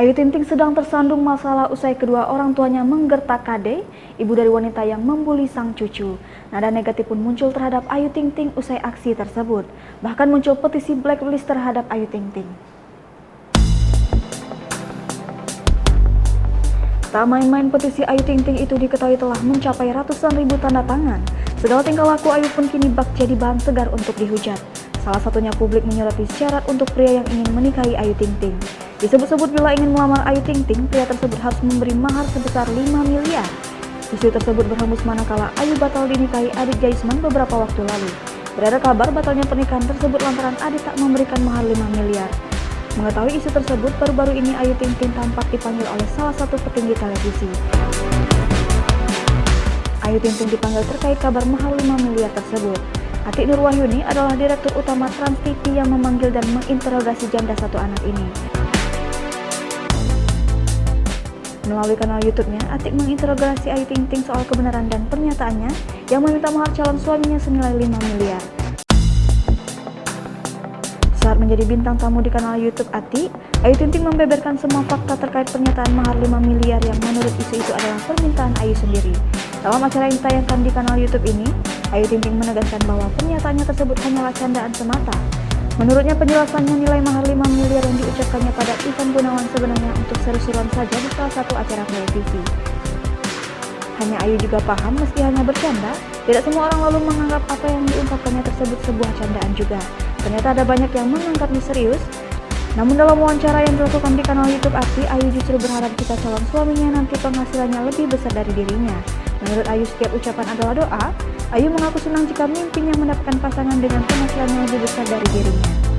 Ayu Ting Ting sedang tersandung masalah usai kedua orang tuanya menggertak KD, ibu dari wanita yang membuli sang cucu. Nada negatif pun muncul terhadap Ayu Ting Ting usai aksi tersebut. Bahkan muncul petisi blacklist terhadap Ayu Ting Ting. Tak main-main, petisi Ayu Ting Ting itu diketahui telah mencapai ratusan ribu tanda tangan. Segala tingkah laku Ayu pun kini bak jadi bahan segar untuk dihujat. Salah satunya publik menyoroti syarat untuk pria yang ingin menikahi Ayu Ting Ting. Disebut-sebut bila ingin melamar Ayu Ting Ting, pria tersebut harus memberi mahar sebesar 5 miliar. Isu tersebut berhembus manakala Ayu batal dinikahi Adit Jaisman beberapa waktu lalu. Beredar kabar batalnya pernikahan tersebut lantaran Adit tak memberikan mahar 5 miliar. Mengetahui isu tersebut, baru-baru ini Ayu Ting Ting tampak dipanggil oleh salah satu petinggi televisi. Ayu Ting Ting dipanggil terkait kabar mahar 5 miliar tersebut. Atik Nur Wahyuni adalah direktur utama Trans TV yang memanggil dan menginterogasi janda satu anak ini. Melalui kanal YouTube-nya, Atik menginterogasi Ayu Ting Ting soal kebenaran dan pernyataannya yang meminta mahar calon suaminya senilai 5 miliar. Saat menjadi bintang tamu di kanal YouTube Atik, Ayu Ting Ting membeberkan semua fakta terkait pernyataan mahar 5 miliar yang menurut isu itu adalah permintaan Ayu sendiri. Dalam acara yang ditayangkan di kanal YouTube ini, Ayu Ting Ting menegaskan bahwa pernyataannya tersebut hanyalah candaan semata. Menurutnya, penjelasannya nilai mahar 5 miliar yang diucapkannya pada Ivan Gunawan sebenarnya untuk seru-seruan saja di salah satu acara televisi. Hanya Ayu juga paham meski hanya bercanda, tidak semua orang lalu menganggap apa yang diungkapkannya tersebut sebuah candaan juga. Ternyata ada banyak yang menganggapnya serius. Namun dalam wawancara yang dilakukan di kanal YouTube Atik, Ayu justru berharap jika calon suaminya nanti penghasilannya lebih besar dari dirinya. Menurut Ayu, setiap ucapan adalah doa. Ayu mengaku senang jika mimpinya mendapatkan pasangan dengan penghasilan yang lebih besar dari dirinya.